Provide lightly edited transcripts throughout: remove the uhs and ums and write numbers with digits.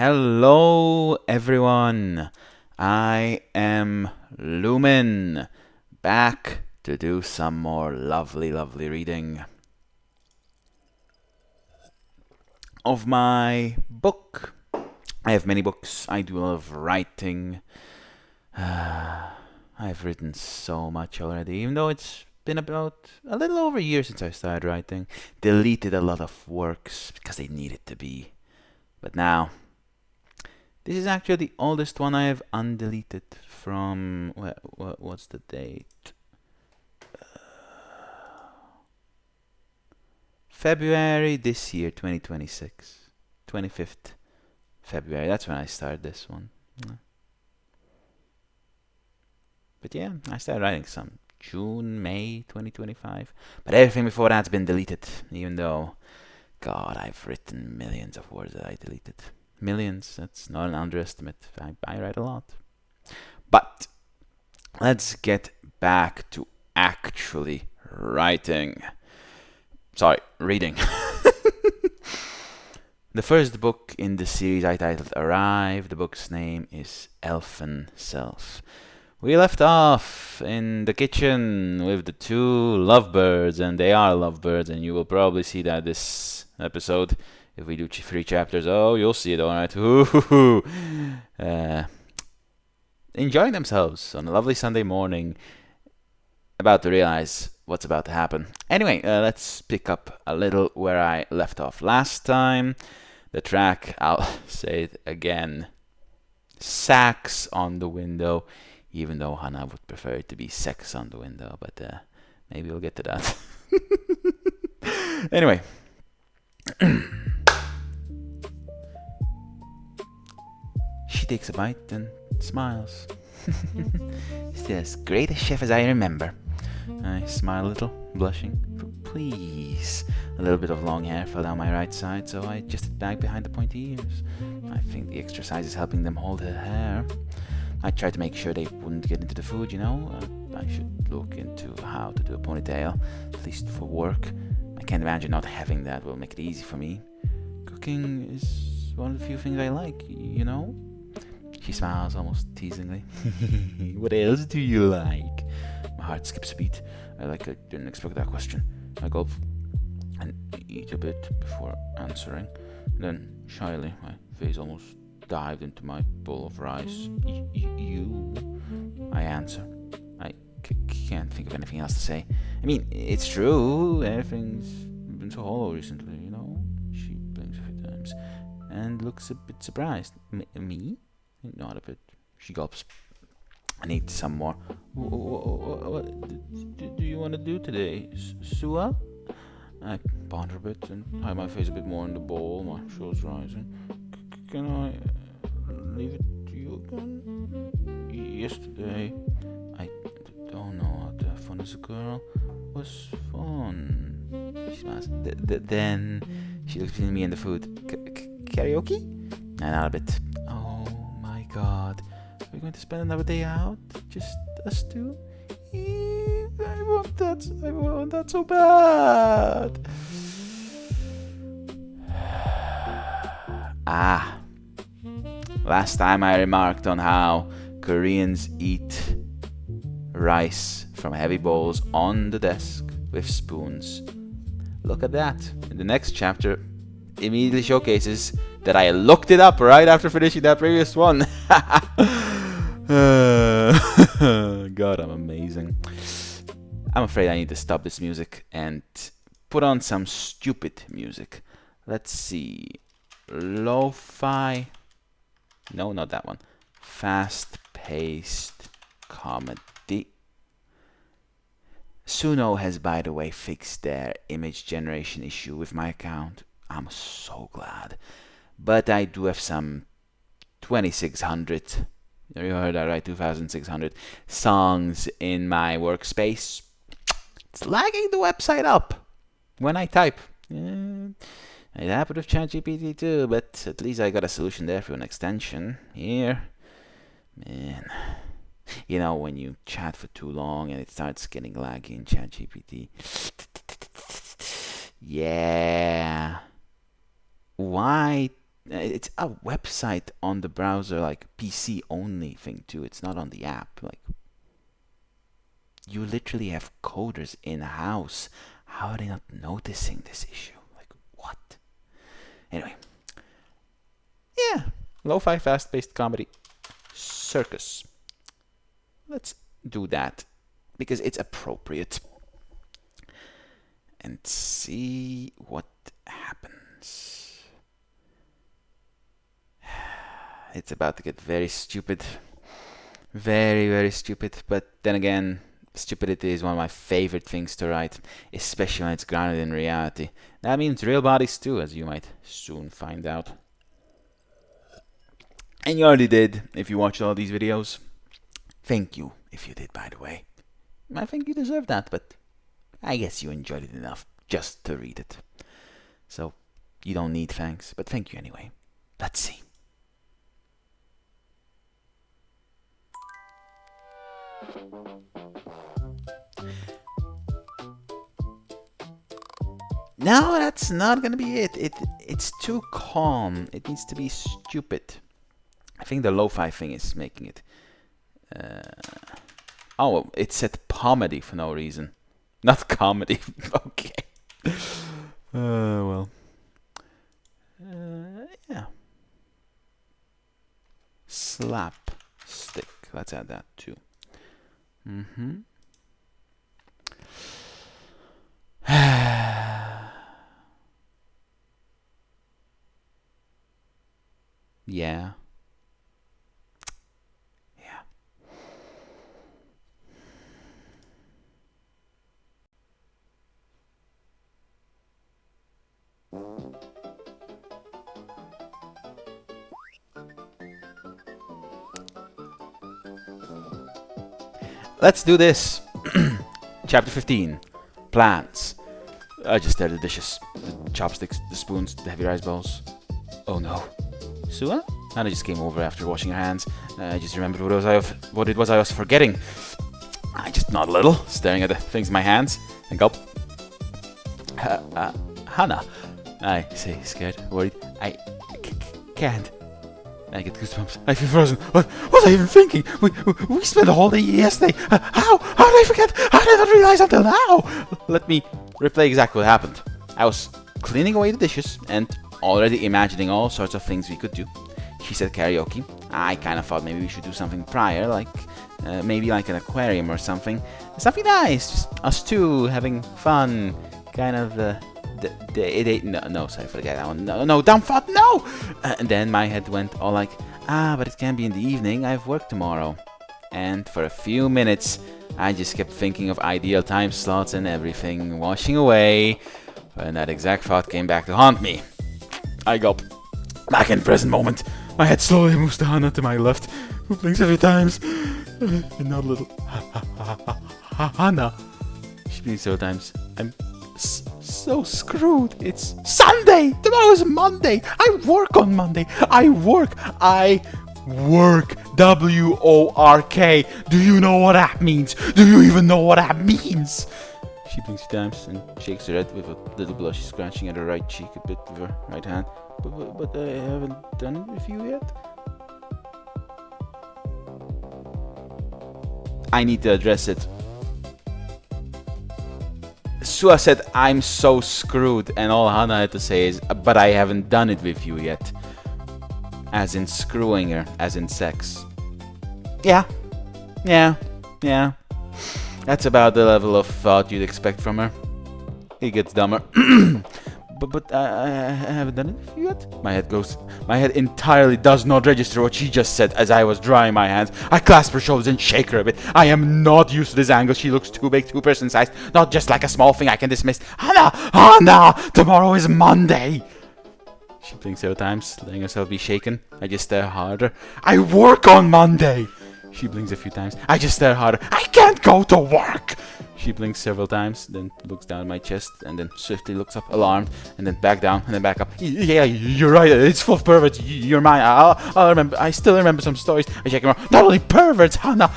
Hello, everyone. I am Lumen, back to do some more lovely, lovely reading of my book. I have many books. I do a lot of writing. I've written so much already, even though it's been about a little over a year since I started writing. Deleted a lot of works because they needed to be. But now, this is actually the oldest one I have undeleted from. What's the date? February this year, 2026. 25th February. That's when I started this one. Yeah. But yeah, I started writing some June, May 2025. But everything before that's been deleted, even though, God, I've written millions of words that I deleted. Millions, that's not an underestimate. I write a lot. But let's get back to actually writing. Sorry, reading. The first book in the series I titled Arrive. The book's name is Elfen Self. We left off in the kitchen with the two lovebirds, and they are lovebirds, and you will probably see that this episode. If we do 3 chapters, oh, you'll see it, alright. Enjoying themselves on a lovely Sunday morning, about to realize what's about to happen. Anyway, let's pick up a little where I left off last time. The track, I'll say it again, sax on the window, even though Hannah would prefer it to be sex on the window, but maybe we'll get to that. Anyway. She takes a bite and smiles. Still as great a chef as I remember. I smile a little, blushing. Please. A little bit of long hair fell down my right side, so I adjusted back behind the pointy ears. I think the exercise is helping them hold her hair. I tried to make sure they wouldn't get into the food, you know. I should look into how to do a ponytail, at least for work. I can't imagine not having that will make it easy for me. Cooking is one of the few things I like, you know. She smiles almost teasingly. What else do you like? My heart skips a beat. I didn't expect that question. I gulp and eat a bit before answering. Then, shyly, my face almost dived into my bowl of rice. You? I answer. I can't think of anything else to say. I mean, it's true. Everything's been so hollow recently, you know? She blinks a few times and looks a bit surprised. Me? Not a bit. She gulps. I need some more. What do you want to do today, Sua? I ponder a bit and hide my face a bit more in the bowl, my shoulders rising. Can I leave it to you again? Yesterday, I don't know how to have fun as a girl. Was fun. She smiles. Then she looks between me and the food. Karaoke? I nod a bit. Oh my God. Are we going to spend another day out? Just us two? I want that so bad. Last time I remarked on how Koreans eat rice from heavy bowls on the desk with spoons. Look at that. In the next chapter, immediately showcases that I looked it up right after finishing that previous one. God, I'm amazing. I'm afraid I need to stop this music and put on some stupid music. Let's see. Lo-fi. No, not that one. Fast-paced comedy. Suno has, by the way, fixed their image generation issue with my account. I'm so glad. But I do have some 2600, you heard that right, 2600 songs in my workspace. It's lagging the website up when I type. It happened with ChatGPT too, but at least I got a solution there through an extension. Here. Man. You know, when you chat for too long and it starts getting laggy in ChatGPT. Yeah. Why It's a website on the browser, like PC only thing too. It's not on the app. Like, you literally have coders in house. How are they not noticing this issue? Like, what? Anyway, yeah, lo-fi, fast-paced comedy, circus. Let's do that because it's appropriate, and see what happens. It's about to get very stupid. Very, very stupid. But then again, stupidity is one of my favorite things to write, especially when it's grounded in reality. That means real bodies too, as you might soon find out. And you already did if you watched all these videos. Thank you if you did, by the way. I think you deserve that, but I guess you enjoyed it enough just to read it. So you don't need thanks, but thank you anyway. Let's see. No, that's not gonna be it. It's too calm. It needs to be stupid. I think the lo-fi thing is making it. Oh, it said pomedy for no reason. Not comedy. Okay. Well. Yeah. Slap stick. Let's add that too. Yeah. Let's do this. Chapter 15. Plans. I just stared at the dishes. The chopsticks, the spoons, the heavy rice bowls. Oh no. Sua? Anna just came over after washing her hands. I just remembered what it was I was forgetting. I just nod a little, staring at the things in my hands, and gulp. Hannah, I say, scared, worried. I can't. I get goosebumps. I feel frozen. What was I even thinking? We spent the whole day yesterday. How did I forget? How did I not realize until now? Let me replay exactly what happened. I was cleaning away the dishes and already imagining all sorts of things we could do. She said karaoke. I kind of thought maybe we should do something prior, like maybe like an aquarium or something. Something nice, just us two having fun. Kind of no, sorry, forget that one. No, dumb thought, no! And then my head went all like, but it can't be in the evening, I have work tomorrow. And for a few minutes, I just kept thinking of ideal time slots and everything, washing away, when that exact thought came back to haunt me. I gulped. Back in the present moment, my head slowly moves to Hannah to my left, who blinks a few times, and not a little. Hannah. She blinks several times. I'm so screwed. It's Sunday! Tomorrow's Monday! I work on Monday! I work! W-O-R-K! Do you know what that means? Do you even know what that means? She blinks a few times and shakes her head with a little blush, scratching at her right cheek a bit with her right hand. But I haven't done it with you yet? I need to address it. Sua said, I'm so screwed, and all Hannah had to say is, but I haven't done it with you yet. As in screwing her, as in sex. Yeah. That's about the level of thought you'd expect from her. It gets dumber. But I haven't done it with you yet? My head entirely does not register what she just said as I was drying my hands. I clasp her shoulders and shake her a bit. I am not used to this angle. She looks too big, too person-sized. Not just like a small thing I can dismiss. Hannah! Tomorrow is Monday! She blinks several times, letting herself be shaken. I just stare harder. I work on Monday! She blinks a few times. I just stare harder. I can't go to work! She blinks several times, then looks down at my chest, and then swiftly looks up, alarmed, and then back down, and then back up. Yeah, you're right, it's full of perverts. You're mine. I'll remember. I still remember some stories. I check them out. Not only perverts, Hannah!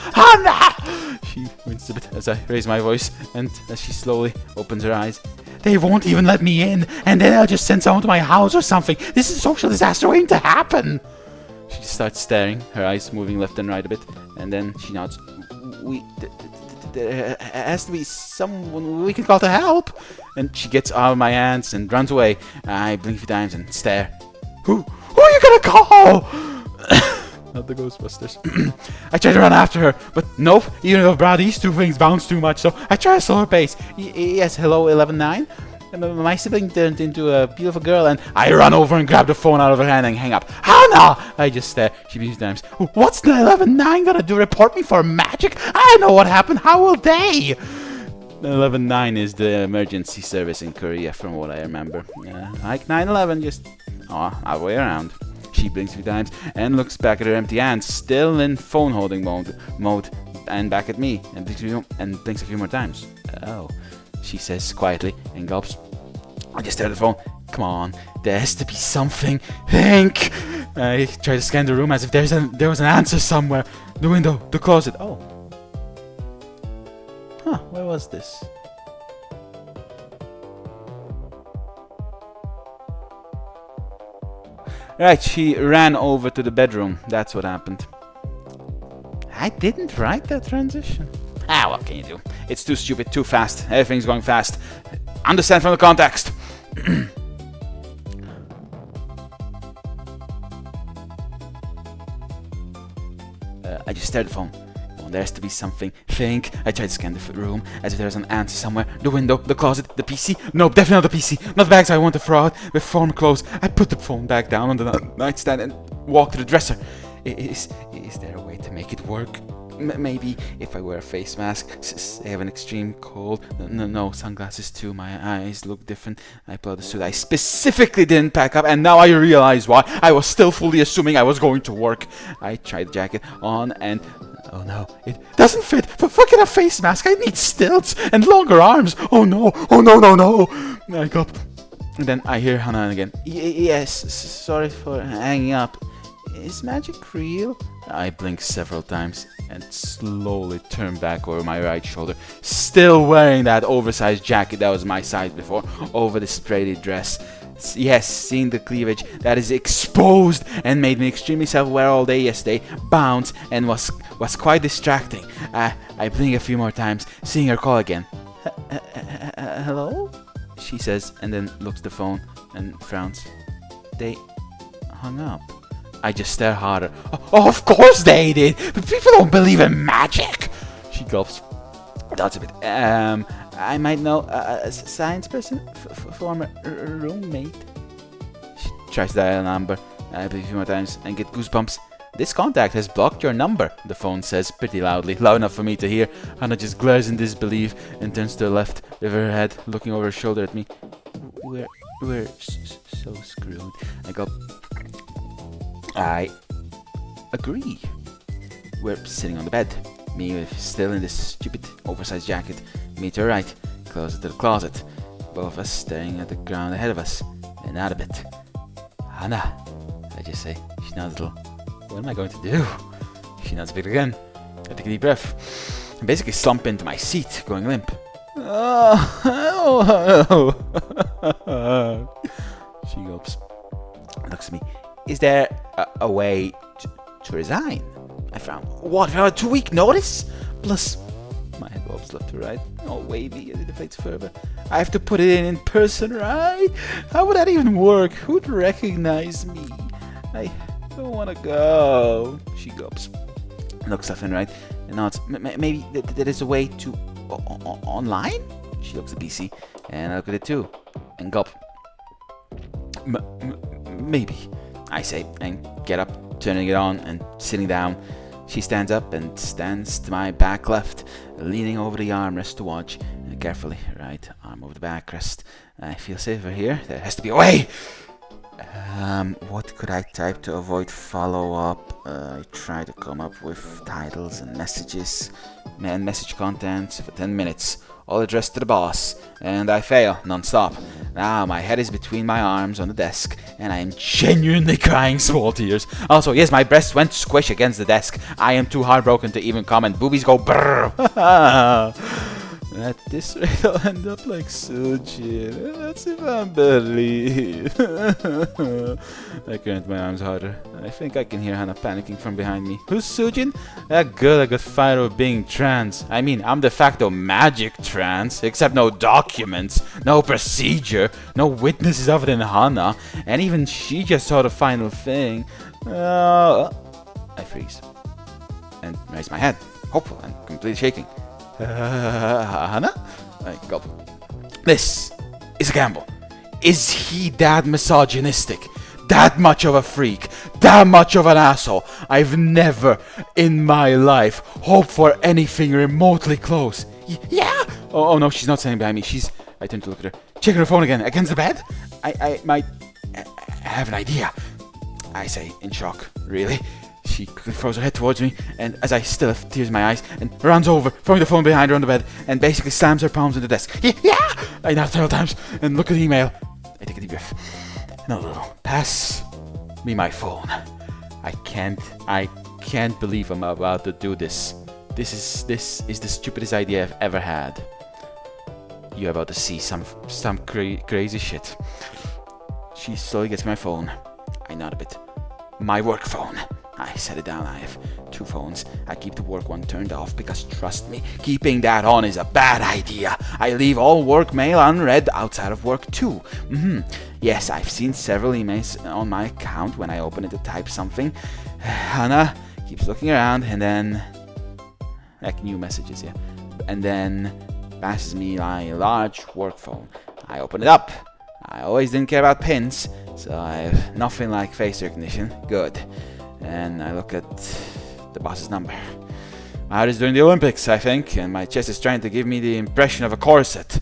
She winces a bit as I raise my voice, and as she slowly opens her eyes. They won't even let me in, and then they'll just send someone to my house or something. This is a social disaster waiting to happen. She starts staring, her eyes moving left and right a bit, and then she nods. There has to be someone we can call to help. And she gets out of my hands and runs away. I blink a few times and stare. Who are you gonna call? Not the Ghostbusters. I try to run after her, but nope. Even though these two things bounce too much, so I try to slow her pace. Yes, hello, 11-9. My sibling turned into a beautiful girl, and I run over and grab the phone out of her hand and hang up. Hannah! I just stare. She beats times. What's the 11-9 gonna do? Report me for magic? I know what happened. How will they? 11-9 is the emergency service in Korea, from what I remember. Like 9/11, just other way around. She blinks a few times and looks back at her empty hands, still in phone holding mode, and back at me, and blinks a few more times. Oh, she says quietly and gulps. I just stare at the phone. Come on, there has to be something. Think. I try to scan the room as if there was an answer somewhere. The window, the closet. Oh. Huh, where was this? Right, she ran over to the bedroom. That's what happened. I didn't write that transition. What can you do? It's too stupid, too fast. Everything's going fast. Understand from the context. I just stared at the phone. Oh, there has to be something. Think. I tried to scan the room as if there was an answer somewhere. The window, the closet, the PC. No, definitely not the PC. Not the bags I want to throw out. With phone closed. I put the phone back down on the nightstand and walked to the dresser. Is there a way to make it work? Maybe if I wear a face mask, I have an extreme cold. No, sunglasses too. My eyes look different. I pull out the suit I specifically didn't pack up, and now I realize why. I was still fully assuming I was going to work. I tried the jacket on, and oh no, it doesn't fit. For fucking a face mask, I need stilts and longer arms. Oh no, no. I go up, and then I hear Hannah again. Yes, sorry for hanging up. Is magic real? I blink several times and slowly turn back over my right shoulder, still wearing that oversized jacket that was my size before, over the sprayed dress. Yes, seeing the cleavage that is exposed and made me extremely self-aware all day yesterday bounced and was quite distracting. I blink a few more times, seeing her call again. Hello? She says, and then looks at the phone and frowns. They hung up. I just stare harder. Oh, of course they did! But people don't believe in magic! She gulps. That's a bit. I might know a science person, former roommate. She tries to dial a number. I believe a few more times and get goosebumps. This contact has blocked your number, the phone says pretty loudly, loud enough for me to hear. Hannah just glares in disbelief and turns to the left with her head, looking over her shoulder at me. We're so screwed. I go. I agree. We're sitting on the bed. Me still in this stupid oversized jacket. Me to her right, closer to the closet. Both of us staring at the ground ahead of us. And out a bit. Hannah, I just say. She nods a little. What am I going to do? She nods a bit again. I take a deep breath. I basically slump into my seat, going limp. She gulps. Looks at me. Is there a way to resign? I frown. What, for a 2-week notice? Plus, my head bobs left to right. Oh, wavy as it deflates further. I have to put it in person, right? How would that even work? Who'd recognize me? I don't want to go. She gulps. Looks left and right and nods. Maybe there is a way to online? She looks at PC and I look at it too and gulp. Maybe. I say, and get up, turning it on, and sitting down. She stands up and stands to my back left, leaning over the armrest to watch. Carefully, right arm over the backrest. I feel safer here. There has to be a way! What could I type to avoid follow-up? I try to come up with titles and messages, and message contents for 10 minutes. All addressed to the boss, and I fail non-stop. Now my head is between my arms on the desk, and I am genuinely crying small tears. Also, yes, my breast went squish against the desk. I am too heartbroken to even comment. Boobies go brrr. At this rate, I'll end up like Sujin. That's if I believe. I cranked my arms harder. I think I can hear Hannah panicking from behind me. Who's Sujin? That girl that got fired over being trans. I mean, I'm de facto magic trans, except no documents, no procedure, no witnesses other than Hannah, and even she just saw the final thing. I freeze and raise my head, hopeful and completely shaking. Hannah? I gulp. This is a gamble. Is he that misogynistic? That much of a freak? That much of an asshole? I've never in my life hoped for anything remotely close. Yeah? Oh no, she's not standing behind me. I turn to look at her. Checking her phone again. Against the bed? I might have an idea. I say in shock. Really? She quickly throws her head towards me, and as I still have tears in my eyes, and runs over, throwing the phone behind her on the bed, and basically slams her palms on the desk. Yeah! I nod several times, and look at the email. I take a deep breath. No, little. Pass me my phone. I can't believe I'm about to do this. This is the stupidest idea I've ever had. You're about to see some crazy shit. She slowly gets my phone. I nod a bit. My work phone. I set it down. I have 2 phones. I keep the work one turned off because, trust me, keeping that on is a bad idea. I leave all work mail unread outside of work too. Yes, I've seen several emails on my account when I open it to type something. Hannah keeps looking around and then... like new messages, yeah. And then passes me my large work phone. I open it up. I always didn't care about pins, so I have nothing like face recognition. Good. And I look at the boss's number. My heart is during the Olympics, I think, and my chest is trying to give me the impression of a corset.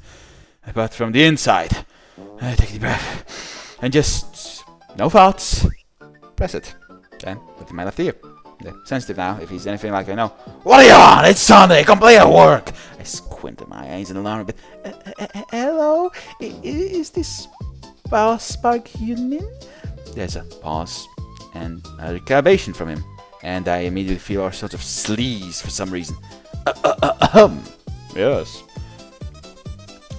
But from the inside, I take a deep breath and just, no thoughts, press it. Then put it in my left ear. They're sensitive now, if he's anything like I know. What are you on? It's Sunday, complete at work! I squint at my eyes in alarm a bit. Hello? Is this Spark Union? There's a pause. And a recalibration from him, and I immediately feel all sorts of sleaze for some reason. Yes.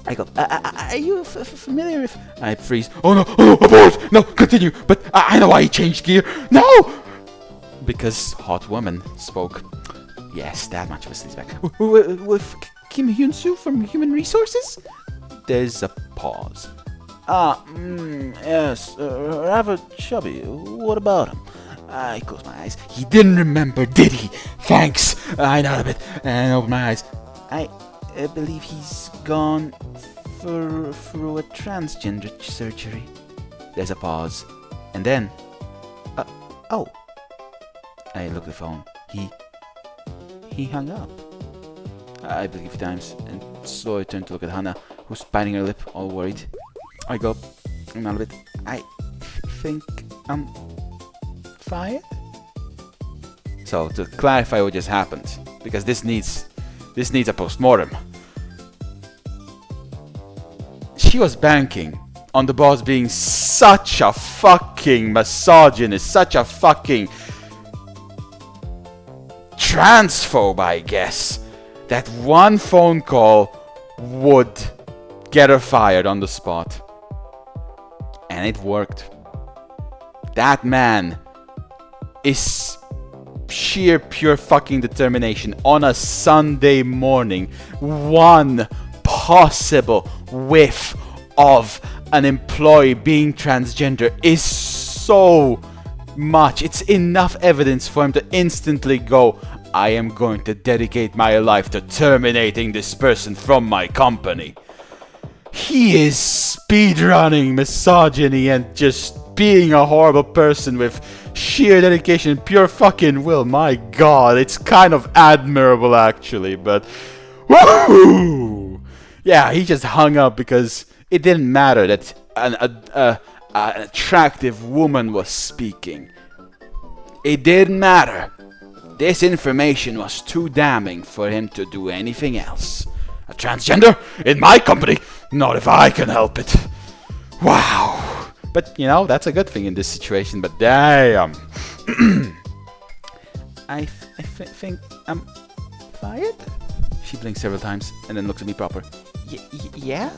I go, are you familiar with... I freeze. Oh no, abort! No, continue, but I know why he changed gear. No! Because Hot Woman spoke. Yes, that much of a sleaze back. With Kim Hyun-soo from Human Resources? There's a pause. Yes, rather chubby. What about him? I close my eyes. He didn't remember, did he? Thanks. I nod a bit and open my eyes. I believe he's gone through a transgender surgery. There's a pause. And then... oh. I look at the phone. He hung up. I blink a few times and slowly turn to look at Hannah, who's biting her lip, all worried. I go, not a bit. I think I'm fired? So, to clarify what just happened, because this needs a post-mortem. She was banking on the boss being such a fucking misogynist, such a fucking transphobe, I guess, that one phone call would get her fired on the spot. And it worked. That man is sheer pure fucking determination. On a Sunday morning, one possible whiff of an employee being transgender is so much. It's enough evidence for him to instantly go, I am going to dedicate my life to terminating this person from my company. He is speedrunning misogyny and just being a horrible person with sheer dedication and pure fucking will. My god, it's kind of admirable actually, but woohoo! Yeah, he just hung up because it didn't matter that an attractive woman was speaking. It didn't matter. This information was too damning for him to do anything else. A transgender? In my company? Not if I can help it. Wow. But, you know, that's a good thing in this situation, but damn. I think I'm fired? She blinks several times and then looks at me proper. Yeah?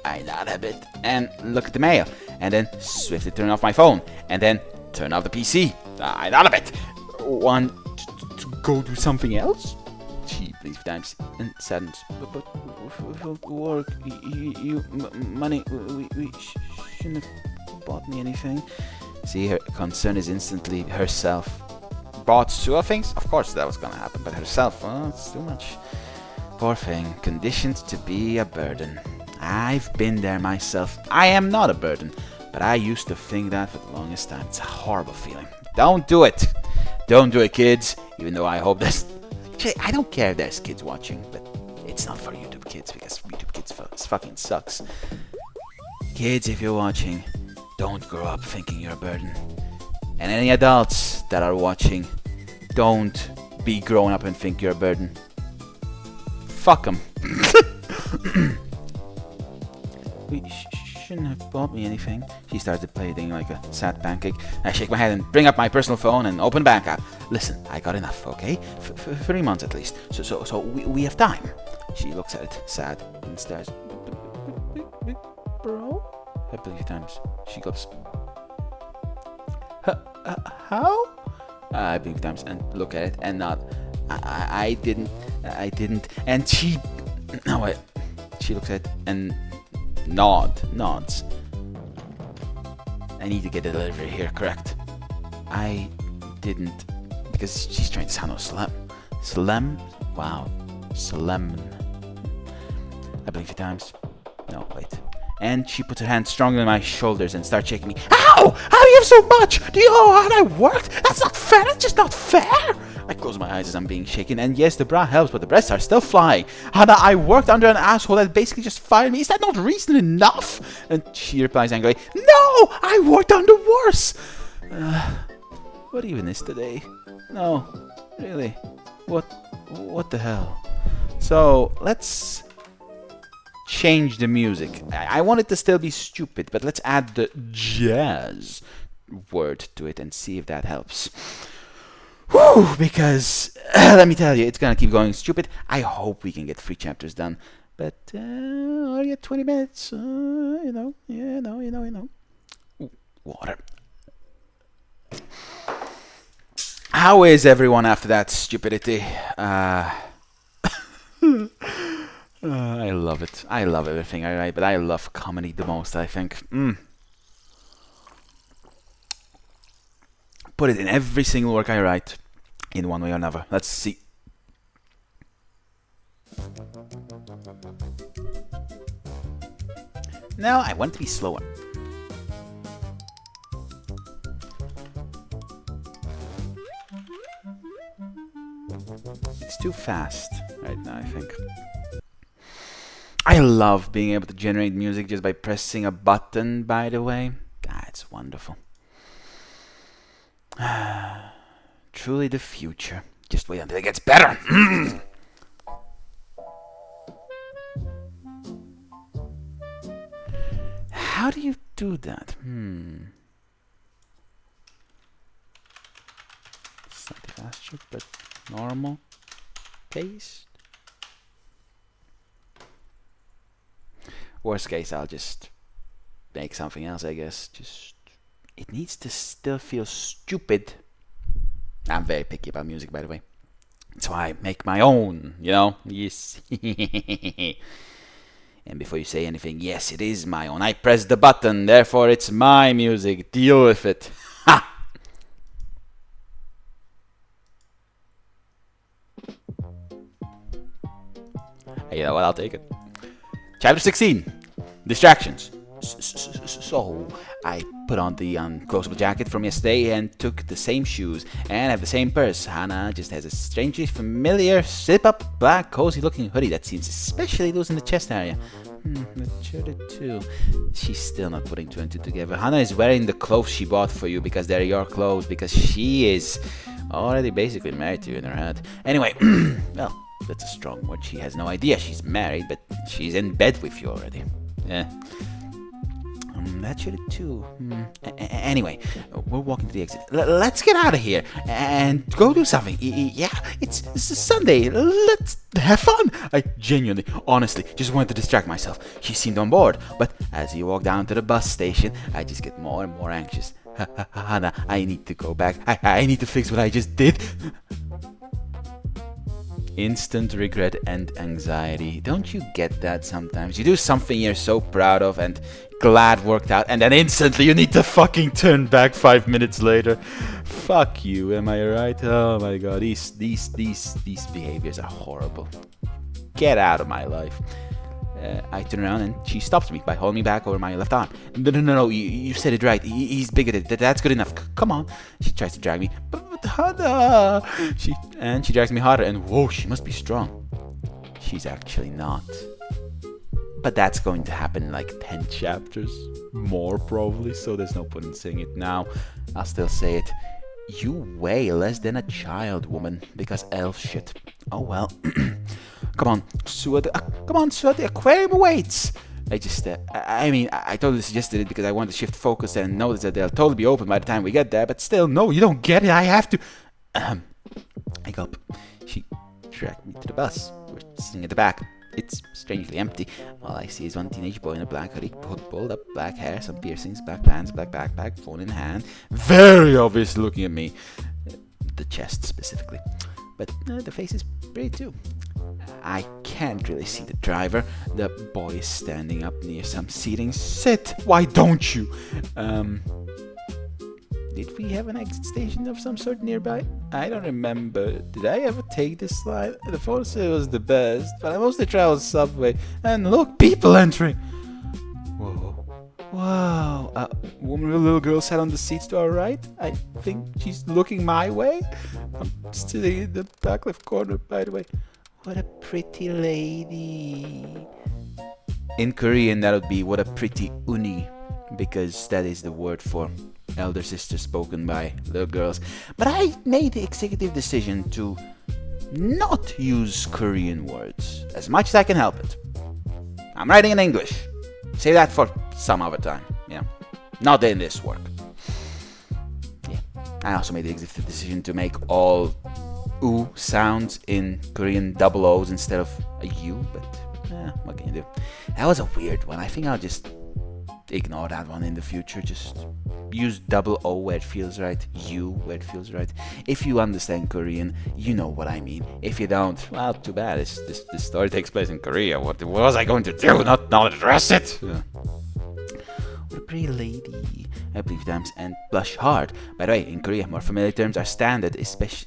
I nod a bit and look at the mail, and then swiftly turn off my phone, and then turn off the PC. I nod a bit. Want to go do something else? She blinks times and saddens. But work, money, we shouldn't have bought me anything. See, her concern is instantly herself. Bought Sue things? Of course that was gonna happen, but herself, well, it's too much. Poor thing, conditioned to be a burden. I've been there myself. I am not a burden, but I used to think that for the longest time. It's a horrible feeling. Don't do it. Don't do it, kids. Even though I hope there's... I don't care if there's kids watching, but it's not for YouTube Kids, because YouTube Kids fucking sucks. Kids, if you're watching, don't grow up thinking you're a burden. And any adults that are watching, don't be grown up and think you're a burden. Fuck them. We shouldn't have bought me anything. She started playing like a sad pancake. I shake my head and bring up my personal phone and open bank app. Listen, I got enough, okay? For 3 months at least. So we have time. She looks at it, sad, and stares. Bro? A billion times. She goes. How? I blink times and look at it and nod. I didn't. And she. No, wait. She looks at it and nods. I need to get the delivery here correct. I didn't. Because she's trying to sound no slam. Slam? Wow. Slam. I blink a few times. No, wait. And she puts her hand strongly on my shoulders and starts shaking me. How? How do you have so much? Do you know how hard I worked? That's not fair. That's just not fair. I close my eyes as I'm being shaken. And yes, the bra helps, but the breasts are still flying. Hannah, I worked under an asshole that basically just fired me. Is that not reason enough? And she replies angrily, no, I worked under worse. What even is today? No, really. What the hell? So, let's change the music. I want it to still be stupid, but let's add the jazz word to it and see if that helps. Whew, because let me tell you, it's gonna keep going stupid. I hope we can get 3 chapters done, but only at 20 minutes. You know. Ooh, water. How is everyone after that stupidity? I love it. I love everything I write, but I love comedy the most, I think. Put it in every single work I write, in one way or another. Let's see. No, I want to be slower. It's too fast right now, I think. I love being able to generate music just by pressing a button, by the way. It's wonderful. Truly the future. Just wait until it gets better. How do you do that? Slightly faster, but normal pace. Worst case, I'll just make something else, I guess. It needs to still feel stupid. I'm very picky about music, by the way. So I make my own, you know? Yes. And before you say anything, yes, it is my own. I pressed the button, therefore it's my music. Deal with it. Ha! Hey, you know what? I'll take it. Chapter 16. Distractions. So, I put on the unclosable jacket from yesterday and took the same shoes and have the same purse. Hannah just has a strangely familiar zip-up black cozy looking hoodie that seems especially loose in the chest area. The shirt too. She's still not putting 2 and 2 together. Hannah is wearing the clothes she bought for you because they're your clothes, because she is already basically married to you in her head. Anyway, well, that's a strong word. She has no idea she's married, but she's in bed with you already. Yeah. That should it too. Anyway, we're walking to the exit. Let's get out of here and go do something. Yeah, it's Sunday. Let's have fun. I genuinely, honestly, just wanted to distract myself. She seemed on board, but as we walk down to the bus station, I just get more and more anxious. Hannah, I need to go back. I need to fix what I just did. Instant regret and anxiety. Don't you get that sometimes? You do something you're so proud of and glad worked out, and then instantly you need to fucking turn back 5 minutes later. Fuck you, am I right? Oh my god, these behaviors are horrible. Get out of my life. I turn around and she stops me by holding me back over my left arm. No, you said it right. He's bigoted. That's good enough. Come on. She tries to drag me. But Hannah! She drags me harder, and whoa, she must be strong. She's actually not. But that's going to happen in like 10 chapters. More probably, so there's no point in saying it now. I'll still say it. You weigh less than a child, woman, because elf shit. Oh well. Come on, Sue. The aquarium awaits. I totally suggested it because I want to shift focus and notice that they'll totally be open by the time we get there. But still, no, you don't get it. I have to. I gulp. She dragged me to the bus. We're sitting at the back. It's strangely empty. All I see is one teenage boy in a black hoodie, pulled up, black hair, some piercings, black pants, black backpack, phone in hand. Very obvious looking at me. The chest specifically. But the face is pretty too. I can't really see the driver. The boy is standing up near some seating. Sit! Why don't you? Did we have an exit station of some sort nearby? I don't remember. Did I ever take this line? The phone said it was the best, but I mostly traveled subway. And look, people entering! Whoa. Wow. A woman with a little girl sat on the seats to our right. I think she's looking my way. I'm sitting in the back left corner, by the way. What a pretty lady. In Korean, that would be what a pretty uni, because that is the word for elder sister spoken by little girls. But I made the executive decision to not use Korean words as much as I can help it. I'm writing in English. Save that for some other time, not in this work. Yeah. I also made the executive decision to make all oo sounds in Korean double O's instead of a U, but what can you do? That was a weird one. I think I'll just ignore that one in the future. Just use double O where it feels right, U where it feels right. If you understand Korean, you know what I mean. If you don't, well, too bad. This story takes place in Korea. What was I going to do? Not address it? What a pretty lady. I believe times and blush hard. By the way, in Korea, more familiar terms are standard.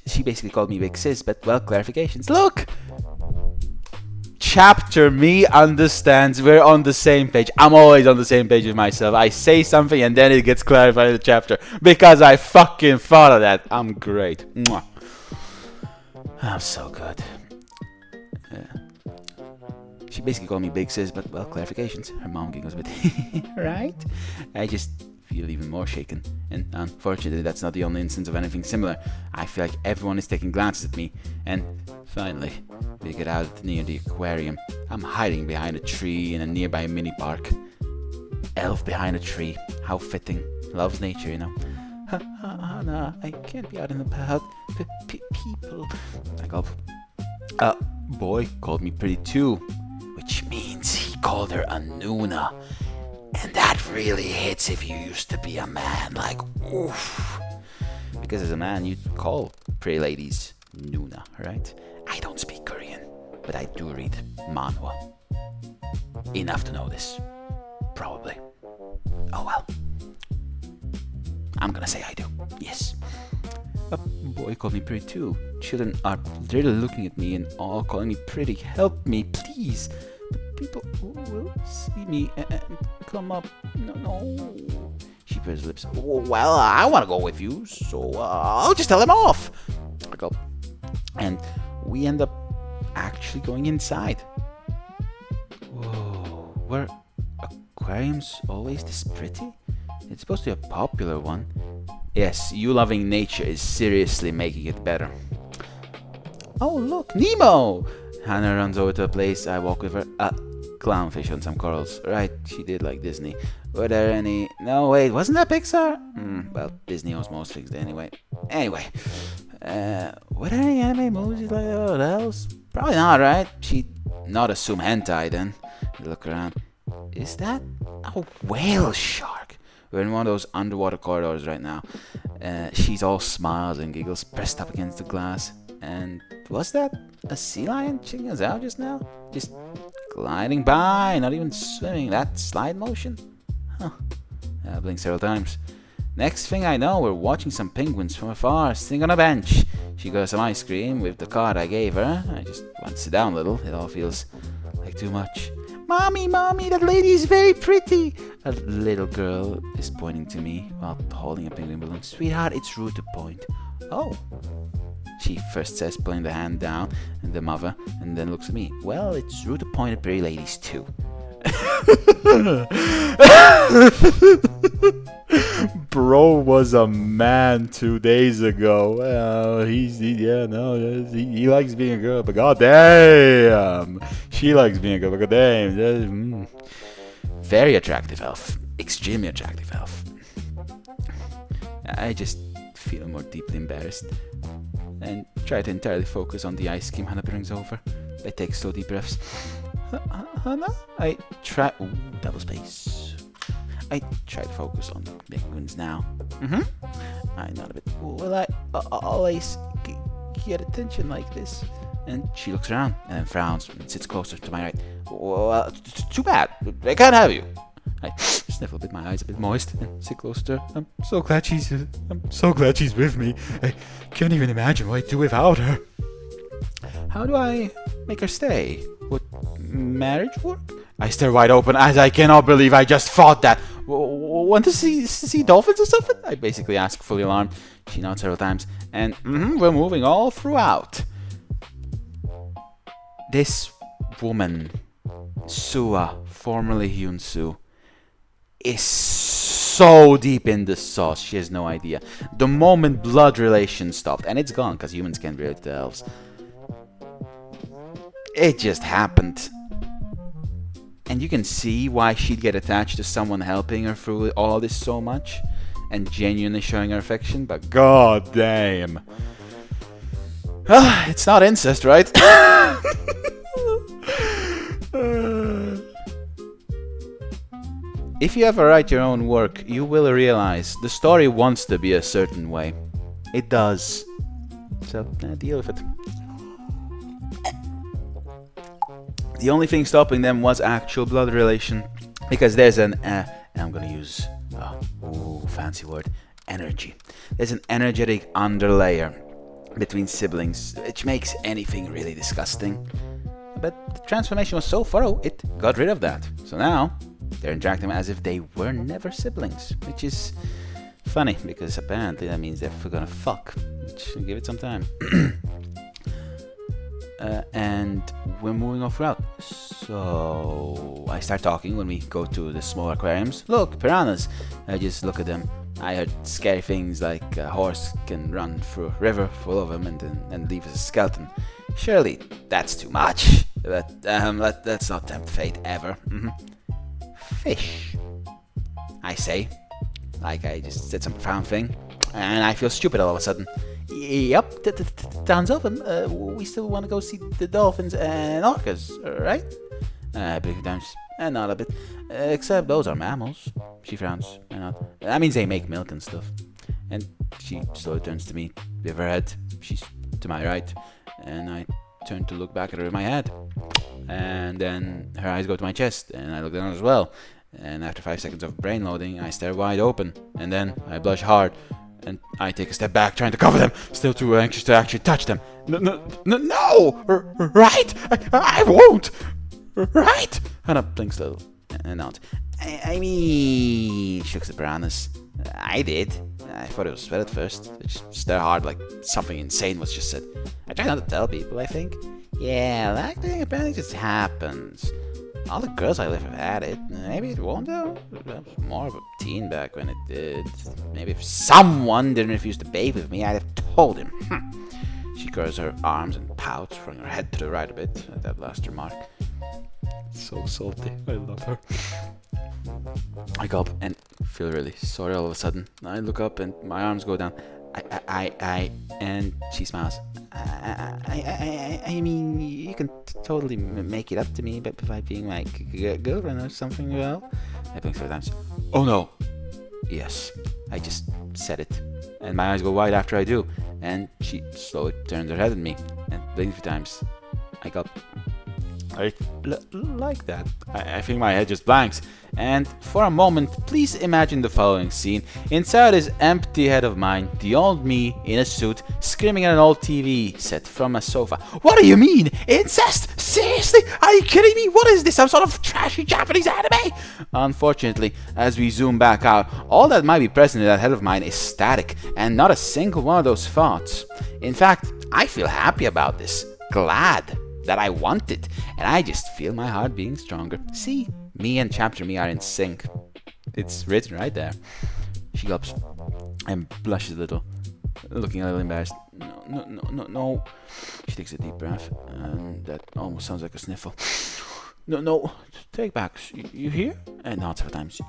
She basically called me big sis, but well, clarifications. Look! Chapter me understands. We're on the same page. I'm always on the same page with myself. I say something and then it gets clarified in the chapter because I fucking thought of that. I'm great. Mwah. I'm so good. She basically called me big sis, but well, clarifications. Her mom giggles a bit. Right? I just feel even more shaken. And unfortunately, that's not the only instance of anything similar. I feel like everyone is taking glances at me. And finally, we get out near the aquarium. I'm hiding behind a tree in a nearby mini park. Elf behind a tree. How fitting. Loves nature, you know. Hannah, I can't be out in the crowd. People. I go. Boy called me pretty too. Which means he called her a Nuna. And that really hits if you used to be a man. Like, oof. Because as a man, you'd call pretty ladies Nuna, right? I don't speak Korean, but I do read manhwa. Enough to know this. Probably. Oh well. I'm gonna say I do. Yes. A boy called me pretty too. Children are literally looking at me and all calling me pretty. Help me, please. But people will see me and come up. No. She put his lips. Well, I want to go with you, so I'll just tell them off. I go. And we end up actually going inside. Whoa. Were aquariums always this pretty? It's supposed to be a popular one. Yes, you loving nature is seriously making it better. Oh, look, Nemo! Hannah runs over to the place. I walk with her. clownfish on some corals. Right, she did like Disney. Were there any... No, wait, wasn't that Pixar? Well, Disney owns most things anyway. Anyway, were there any anime movies like that else? Probably not, right? She'd not assume hentai then. Look around. Is that a whale shark? We're in one of those underwater corridors right now. She's all smiles and giggles, pressed up against the glass. And was that a sea lion checking us out just now? Just gliding by, not even swimming. That slide motion? Huh. I blinked several times. Next thing I know, we're watching some penguins from afar, sitting on a bench. She got some ice cream with the card I gave her. I just want to sit down a little. It all feels like too much. Mommy, mommy, that lady is very pretty. A little girl is pointing to me while holding a penguin balloon. Sweetheart, it's rude to point. Oh. She first says, pulling the hand down, and the mother, and then looks at me. Well, it's rude to point at pretty ladies too. Bro was a man 2 days ago. He likes being a girl, but goddamn, she likes being a girl, but goddamn. Very attractive elf, extremely attractive elf. I just feel more deeply embarrassed and try to entirely focus on the ice cream Hannah brings over. I take slow deep breaths. Hannah? I try... Ooh, double space. I try to focus on the penguins now. I nod a bit. Will I always get attention like this? And she looks around and then frowns and sits closer to my right. Well, too bad. I can't have you. I sniffle a bit, my eyes a bit moist, and sit closer to her. I'm so glad she's with me. I can't even imagine what I'd do without her. How do I make her stay? Would marriage work? I stare wide open as I cannot believe I just thought that. Want to see dolphins or something? I basically ask, fully alarmed. She nods several times, and we're moving all throughout. This woman, Sua, formerly Hyun Soo, is so deep in the sauce, she has no idea. The moment blood relations stopped, and it's gone because humans can't relate to elves. It just happened. And you can see why she'd get attached to someone helping her through all this so much and genuinely showing her affection, but god damn. It's not incest, right? If you ever write your own work, you will realize the story wants to be a certain way. It does. So, deal with it. The only thing stopping them was actual blood relation. Because there's an, and I'm gonna use, fancy word, energy. There's an energetic underlayer between siblings, which makes anything really disgusting. But the transformation was so thorough, it got rid of that. So now, they're interacting as if they were never siblings, which is funny, because apparently that means they're gonna fuck, which give it some time. And we're moving off route. So I start talking when we go to the small aquariums. Look, piranhas. I just look at them. I heard scary things like a horse can run through a river full of them and leave as a skeleton. Surely that's too much. But let's not tempt fate ever. Fish, I say, like I just said some profound thing, and I feel stupid all of a sudden. Yep, sounds open. We still want to go see the dolphins and orcas, right? I blink times and nod a bit. Except those are mammals. She frowns. I nod. That means they make milk and stuff. And she slowly turns to me with her head. She's to my right, and I turn to look back at her in my head. And then her eyes go to my chest, and I look down as well. And after 5 seconds of brain loading, I stare wide open, and then I blush hard, and I take a step back, trying to cover them, still too anxious to actually touch them. No! Right? I won't! Right? Hannah blinks a little, and nods. I mean, she looks at piranhas. I did. I thought it was sweat at first. I just stare hard like something insane was just said. I try not to tell people, I think. Yeah, that thing apparently just happens. All the girls I live with had it. Maybe it won't though. I was more of a teen back when it did. Maybe if someone didn't refuse to bathe with me, I'd have told him. She curls her arms and pouts, throwing her head to the right a bit at that last remark. So salty. I love her. I go up and feel really sorry all of a sudden. I look up and my arms go down. And she smiles. I mean, you can totally make it up to me, but by being my girlfriend or something, well. I blink 3 times. Oh no. Yes, I just said it. And my eyes go wide after I do. And she slowly turns her head at me and blinks 3 times. I go, I like that. I think my head just blanks. And for a moment, please imagine the following scene. Inside this empty head of mine, the old me in a suit, screaming at an old TV set from a sofa. What do you mean? Incest? Seriously? Are you kidding me? What is this? Some sort of trashy Japanese anime? Unfortunately, as we zoom back out, all that might be present in that head of mine is static, and not a single one of those thoughts. In fact, I feel happy about this. Glad that I want it, and I just feel my heart being stronger. See, me and chapter me are in sync. It's written right there. She gulps and blushes a little, looking a little embarrassed. No. She takes a deep breath, and that almost sounds like a sniffle. No, take back. You hear? And nods 4 times.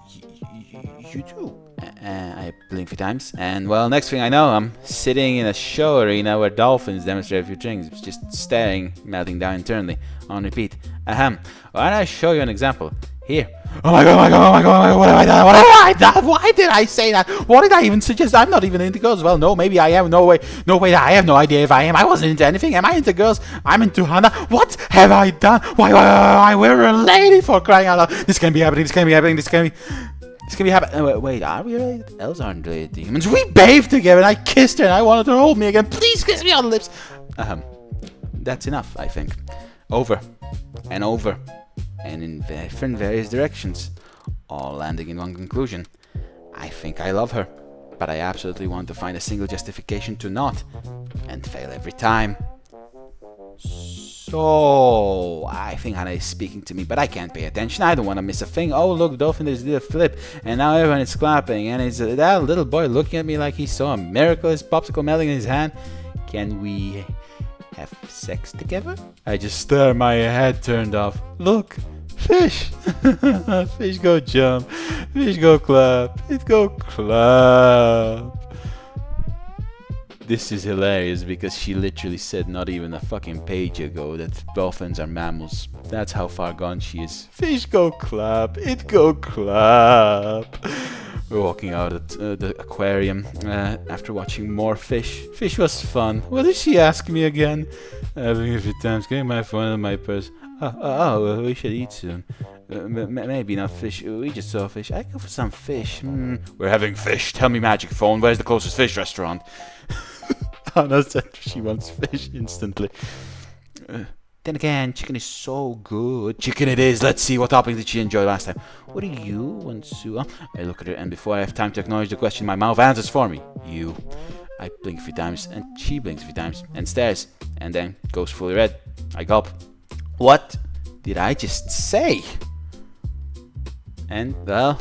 You do. I blink 3 times, and well, next thing I know, I'm sitting in a show arena where dolphins demonstrate a few things, just staring, melting down internally, on repeat. Why don't I show you an example? Here. Oh my god, what have I done? Why did I say that? What did I even suggest? I'm not even into girls. Well, no, maybe I am. No way, I have no idea if I am. I wasn't into anything. Am I into girls? I'm into Hana. What have I done? Why, we're a lady, for crying out loud. This can't be happening. This can't be happening. Wait, are we related? Elves aren't related to humans. We bathed together and I kissed her and I wanted her to hold me again. Please kiss me on the lips. That's enough, I think. Over and over and in different various directions, all landing in one conclusion. I think I love her, but I absolutely want to find a single justification to not, and fail every time. So, I think Hana is speaking to me, but I can't pay attention. I don't want to miss a thing. Oh, look, Dolphin just did a flip, and now everyone is clapping, and is that little boy looking at me like he saw a miracle, his popsicle melting in his hand. Can we have sex together? I just stare, my head turned off. Look, fish. Fish go jump. Fish go clap. It go clap. This is hilarious because she literally said not even a fucking page ago that dolphins are mammals. That's how far gone she is. Fish go clap. It go clap. We're walking out at the aquarium after watching more fish. Fish was fun. What did she ask me again? Having a few times, getting my phone and my purse. We should eat soon. Maybe not fish. We just saw fish. I go for some fish. We're having fish. Tell me, magic phone, where's the closest fish restaurant? Hana said she wants fish instantly. Then again, chicken is so good. Chicken it is. Let's see, what toppings did she enjoy last time? What do you want, Sue? I look at her, and before I have time to acknowledge the question, my mouth answers for me. You. I blink 3 times, and she blinks 3 times, and stares, and then goes fully red. I gulp. What did I just say? And, well,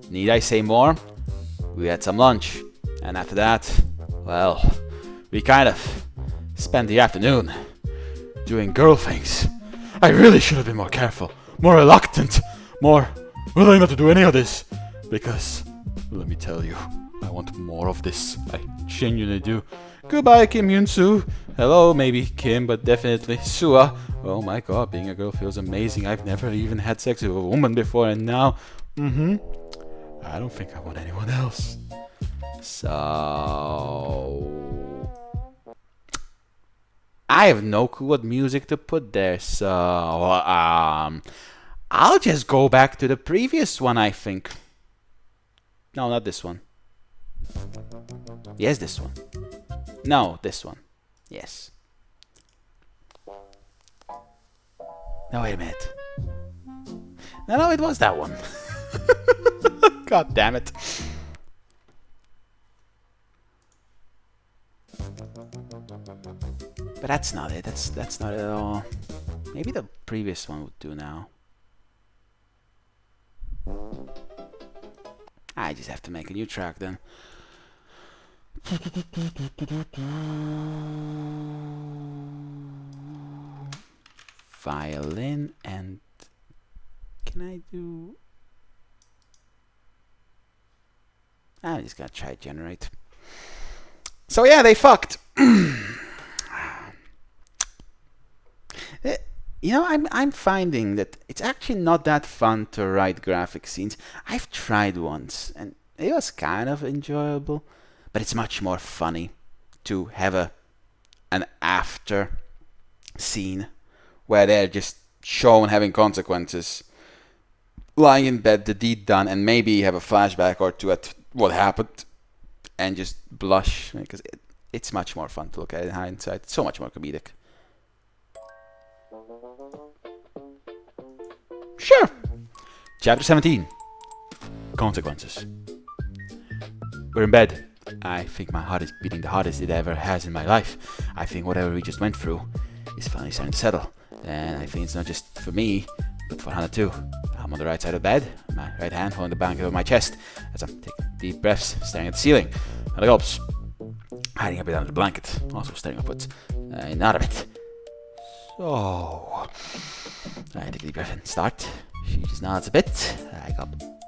need I say more? We had some lunch, and after that, well, we kind of spent the afternoon doing girl things. I really should have been more careful, more reluctant, more willing not to do any of this, because, let me tell you, I want more of this. I genuinely do. Goodbye, Kim Yoon-soo. Hello, maybe Kim, but definitely Sua. Oh my god, being a girl feels amazing. I've never even had sex with a woman before, and now, I don't think I want anyone else. So, I have no clue what music to put there, so I'll just go back to the previous one, I think. No, not this one. Yes, this one. No, this one. Yes. No, wait a minute. No, it was that one. God damn it. But that's not it. That's not it at all. Maybe the previous one would do now. I just have to make a new track then. Violin and Can I do... I'm just gonna try generate. So yeah, they fucked. You know, I'm finding that it's actually not that fun to write graphic scenes. I've tried once, and it was kind of enjoyable, but it's much more funny to have an after scene where they're just shown having consequences, lying in bed, the deed done, and maybe have a flashback or two at what happened, and just blush, because it's much more fun to look at in hindsight. It's so much more comedic. Sure. Chapter 17. Consequences. We're in bed. I think my heart is beating the hardest it ever has in my life. I think whatever we just went through is finally starting to settle. And I think it's not just for me, but for Hannah too. I'm on the right side of the bed, my right hand holding the blanket over my chest, as I'm taking deep breaths, staring at the ceiling. Hannah gulps, hiding a bit under the blanket, also staring upwards. Not a bit. So... I take a deep breath and start. She just nods a bit. I got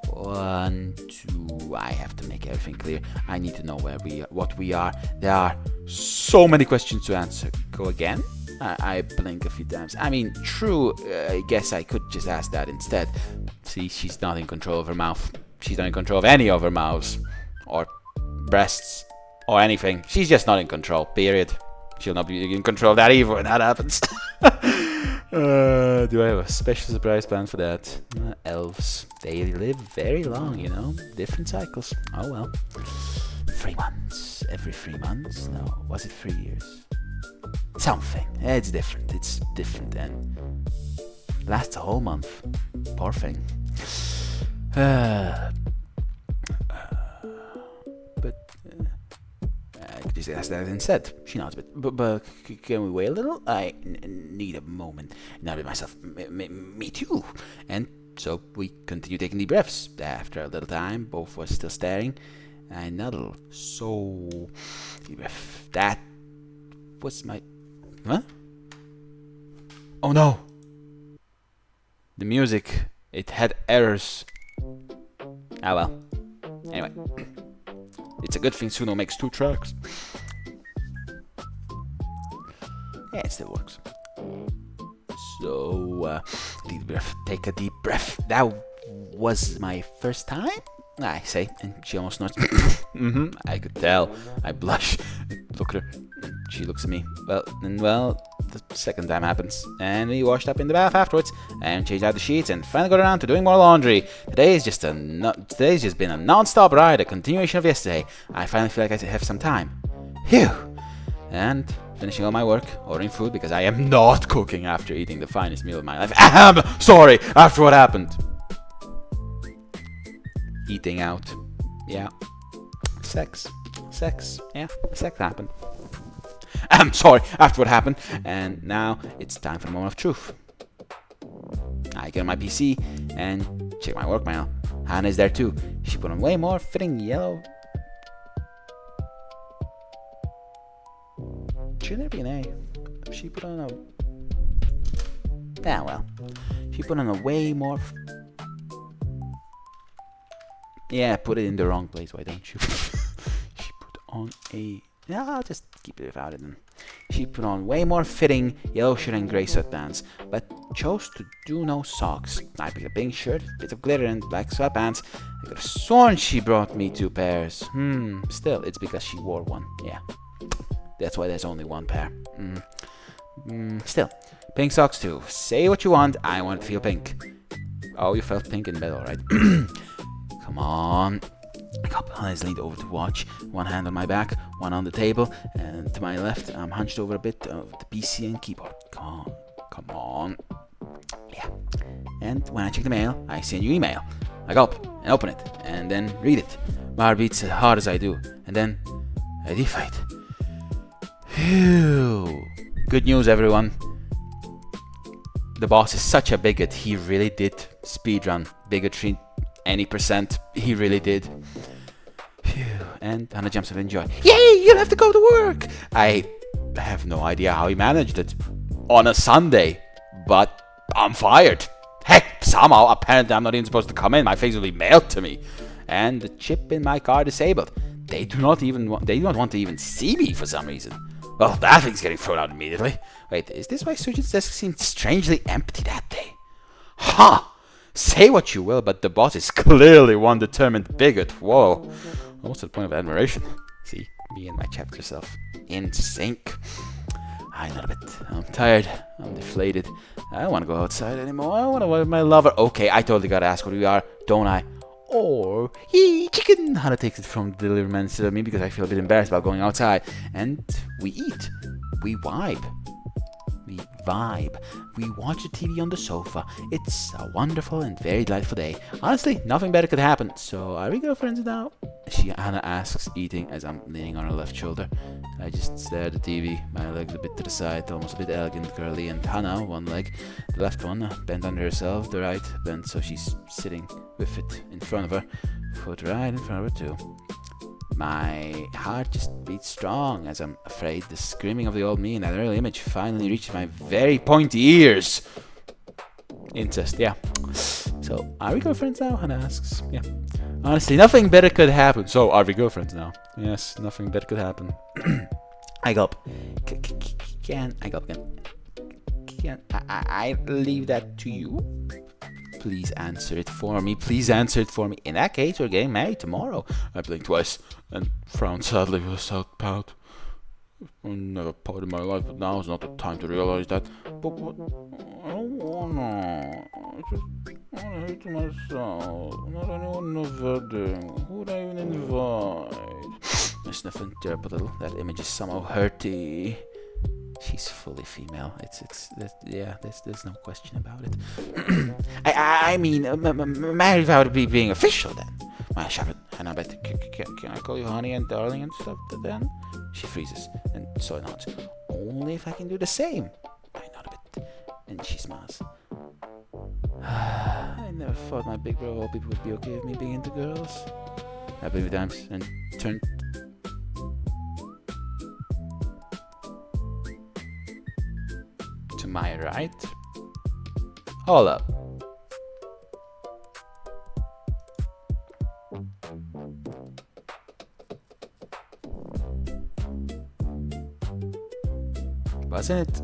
1, 2. I have to make everything clear. I need to know what we are. There are so many questions to answer. Go again? I blink a few times. I mean, true, I guess I could just ask that instead. See, she's not in control of her mouth. She's not in control of any of her mouths. Or breasts. Or anything. She's just not in control, period. She'll not be in control of that either when that happens. Do I have a special surprise plan for that? Elves. They live very long, you know. Different cycles. Oh well. 3 months. Every 3 months? No. Was it 3 years? Something. It's different. It's different and lasts a whole month. Poor thing. I could just ask that instead. She nods a bit. But can we wait a little? I need a moment. Nodded myself. Me too. And so we continue taking deep breaths. After a little time, both were still staring. I nodded. So deep breath. That was my... Huh? Oh no! The music. It had errors. Ah well. Anyway. It's a good thing Suno makes 2 tracks. Yeah, it still works. So, deep breath. Take a deep breath. That was my first time? I say, and she almost nods. I could tell. I blush. Look at her. She looks at me. Well, the second time happens. And we washed up in the bath afterwards, and changed out the sheets, and finally got around to doing more laundry. Today's just been a non-stop ride, a continuation of yesterday. I finally feel like I have some time. Phew! And finishing all my work, ordering food, because I am not cooking after eating the finest meal of my life. Sorry, after what happened. Eating out. Yeah. Sex. Yeah, sex happened. I'm sorry, after what happened. And now it's time for the moment of truth. I get on my PC and check my work mail. Hannah is there too. She put on way more fitting yellow. Should there be an A? She put on a... Yeah, well. She put on a way more... Yeah, put it in the wrong place, why don't you? She put on a... Yeah, I'll just keep it without it then. She put on way more fitting yellow shirt and grey sweatpants, but chose to do no socks. I picked a pink shirt, bit of glitter and black sweatpants. I could have sworn she brought me 2 pairs. Still, it's because she wore one. Yeah, that's why there's only 1 pair. Still, pink socks too. Say what you want, I want to feel pink. Oh, you felt pink in bed, alright. Come on. Hannah's leaned over to watch, one hand on my back, one on the table, and to my left, I'm hunched over a bit of the PC and keyboard. Come on. Yeah. And when I check the mail, I see a new email. I go up and open it, and then read it. My heart beats as hard as I do, and then I deflate. Phew. Good news, everyone. The boss is such a bigot, he really did speedrun bigotry any %. He really did. Phew. And Hannah jumps up and joy. Yay! You'll have to go to work! I have no idea how he managed it on a Sunday, but I'm fired. Heck, somehow, apparently I'm not even supposed to come in. My face will be mailed to me. And the chip in my car disabled. They do not want to even see me for some reason. Well, that thing's getting thrown out immediately. Wait, is this why Surgeon's desk seemed strangely empty that day? Ha! Huh. Say what you will, but the boss is clearly one determined bigot. Whoa. Almost to the point of admiration. See, me and my chapter self. In sync. I know a bit. I'm tired. I'm deflated. I don't want to go outside anymore. I want to with my lover. Okay, I totally gotta ask what we are, don't I? Or, yay, chicken! Hana takes it from the delivery man instead of me because I feel a bit embarrassed about going outside. And we eat. We vibe. We watch the TV on the sofa. It's a wonderful and very delightful day. Honestly, nothing better could happen. So, are we girlfriends now? Hannah asks, eating as I'm leaning on her left shoulder. I just stare at the TV, my legs a bit to the side, almost a bit elegant, girly, and Hannah, one leg, the left one, bent under herself, the right bent so she's sitting with it in front of her, foot right in front of her too. My heart just beats strong as I'm afraid the screaming of the old me in that early image finally reaches my very pointy ears. Incest, yeah. So, are we girlfriends now? Hannah asks. Yeah. Honestly, nothing better could happen. So, are we girlfriends now? Yes, nothing better could happen. I gulp. I gulp again. Can I leave that to you? Please answer it for me. Please answer it for me. In that case, we're getting married tomorrow. I blink twice and frown sadly with a sad pout. I never pouted in my life, but now is not the time to realize that. But I don't wanna. I just wanna hate myself. Not anyone in the wedding. Who would I even invite? I sniff and chirp a little. That image is somehow hurty. She's fully female. There's no question about it. I mean, married without being official then. I shout it, and I bet, can I call you honey and darling and stuff then? She freezes, and so nods. Only if I can do the same. I nod a bit, and she smiles. I never thought my big bro of all people would be okay with me being into girls. I believe it times, and turned. To my right. Hold up. Wasn't it?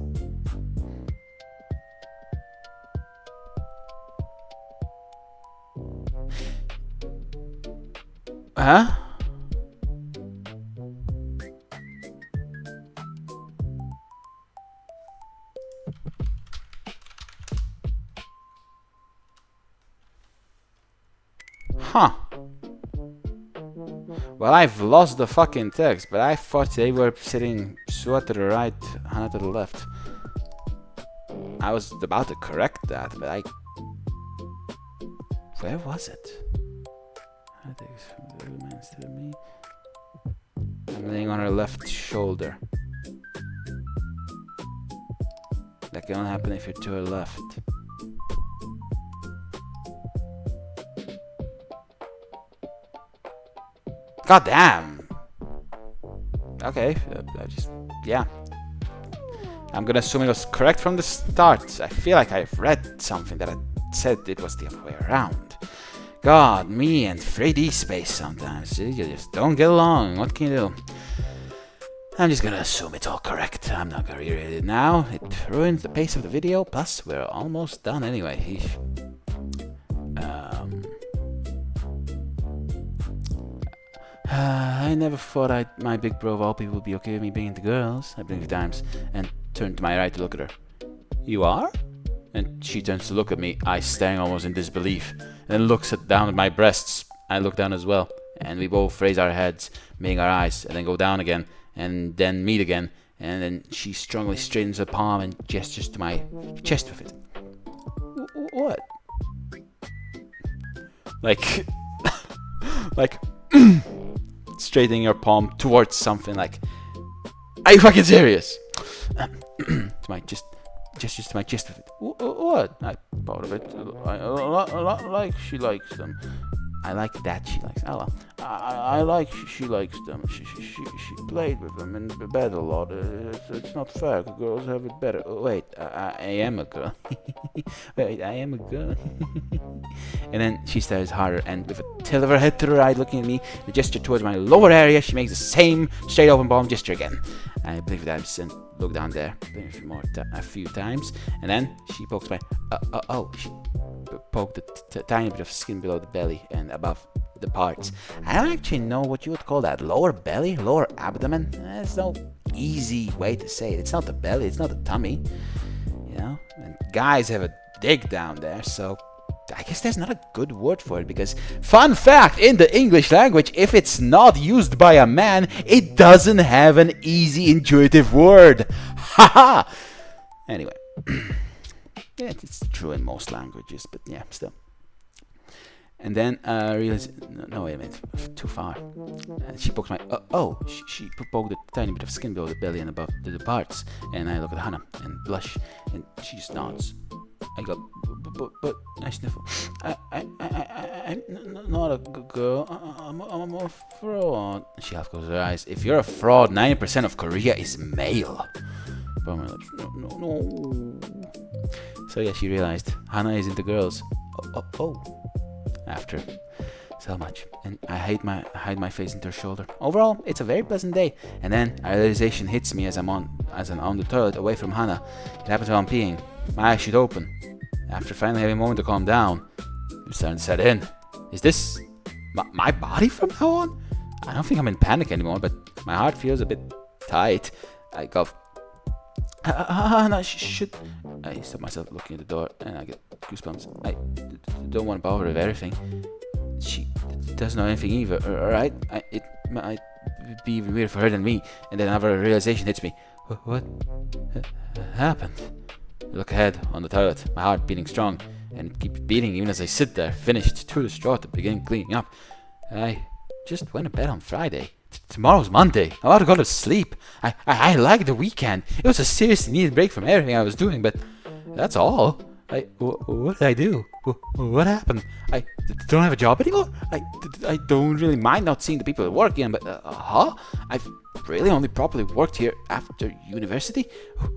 Huh? Huh. Well, I've lost the fucking text, but I thought they were sitting Sua to the right, Hannah to the left. I was about to correct that, but I... Where was it? I think it's from the other man instead of me. I'm laying on her left shoulder. That can only happen if you're to her left. God damn. Okay, yeah. I'm gonna assume it was correct from the start. I feel like I've read something that I said it was the other way around. God, me and 3D space sometimes. You just don't get along. What can you do? I'm just gonna assume it's all correct. I'm not gonna reread it now. It ruins the pace of the video. Plus, we're almost done anyway. I never thought my big bro of all people would be okay with me being into girls. I blinked times and turned to my right to look at her. You are? And she turns to look at me, eyes staring almost in disbelief, and then looks down at my breasts. I look down as well, and we both raise our heads, meeting our eyes, and then go down again, and then meet again, and then she strongly straightens her palm and gestures to my chest with it. What? Like, straightening your palm towards something like, are you fucking serious? To my gestures to my chest with it. What? I thought of it. A lot like she likes them. I like that she likes. Oh well. I like she likes them. She played with them in the bed a lot. It's not fair. Girls have it better. Oh, wait, I am a girl. Wait, I am a girl. And then she stares harder, and with a tilt of her head to the right, looking at me, a gesture towards my lower area, she makes the same straight open palm gesture again. I blink the eyes and look down there a few times, and then she pokes my she poked a tiny bit of skin below the belly and above the parts. I don't actually know what you would call that. Lower belly, lower abdomen. There's no easy way to say it. It's not the belly, it's not the tummy, you know. And guys have a dick down there, so I guess there's not a good word for it, because fun fact, in the English language, if it's not used by a man, it doesn't have an easy intuitive word. Haha. Anyway. Yeah, it's true in most languages, but yeah, still. And then realize, no, wait a minute, too far. She pokes my, she poked a tiny bit of skin below the belly and above the parts. And I look at Hannah and blush, and she just nods. I go, but I sniffle. I'm not a good girl. I'm a fraud. She half closes her eyes. If you're a fraud, 90% of Korea is male. But my lips, no. So yeah, she realized Hannah is into girls. After so much, and I hide my face into her shoulder. Overall, it's a very pleasant day. And then a realization hits me as I'm on the toilet away from Hannah. It happens while I'm peeing. My eyes should open. After finally having a moment to calm down, I'm starting to set in. Is this my body from now on? I don't think I'm in panic anymore, but my heart feels a bit tight. I go, Hannah, should... I stop myself looking at the door, and I get goosebumps. I don't want to bother her with everything. She doesn't know anything either, alright? It might be even weirder for her than me. And then another realization hits me. What happened? I look ahead on the toilet, my heart beating strong, and it keeps beating even as I sit there, finished through the straw to begin cleaning up. I just went to bed on Friday. Tomorrow's Monday. I want to go to sleep. I like the weekend. It was a seriously needed break from everything I was doing, but that's all. What did I do? What happened? I don't have a job anymore? I don't really mind not seeing the people at work again, but I've really only properly worked here after university?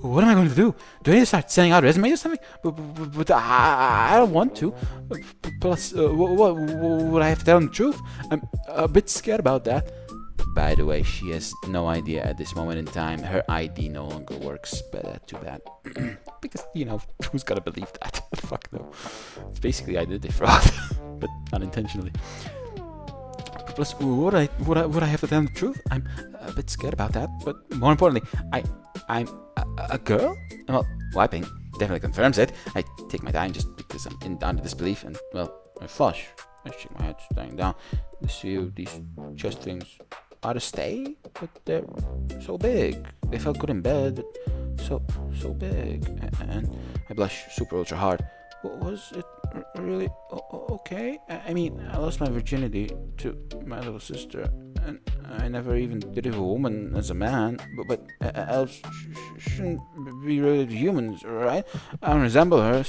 What am I going to do? Do I need to start sending out resumes or something? But I don't want to. Plus, what would I have to tell them the truth? I'm a bit scared about that. By the way, she has no idea at this moment in time. Her ID no longer works, but too bad. Because, you know, who's gonna believe that? Fuck no. It's basically identity fraud, but unintentionally. Plus, would I have to tell them the truth? I'm a bit scared about that, but more importantly, I'm a girl? Well, wiping definitely confirms it. I take my time just because I'm under disbelief, and, well, I flush. I shake my head, staying down. These chest things are to stay, but they're so big. They felt good in bed, but so big. And I blush super ultra hard. Was it really okay? I mean, I lost my virginity to my little sister, and I never even did it with a woman as a man. But elves shouldn't be related to humans, right? I don't resemble her,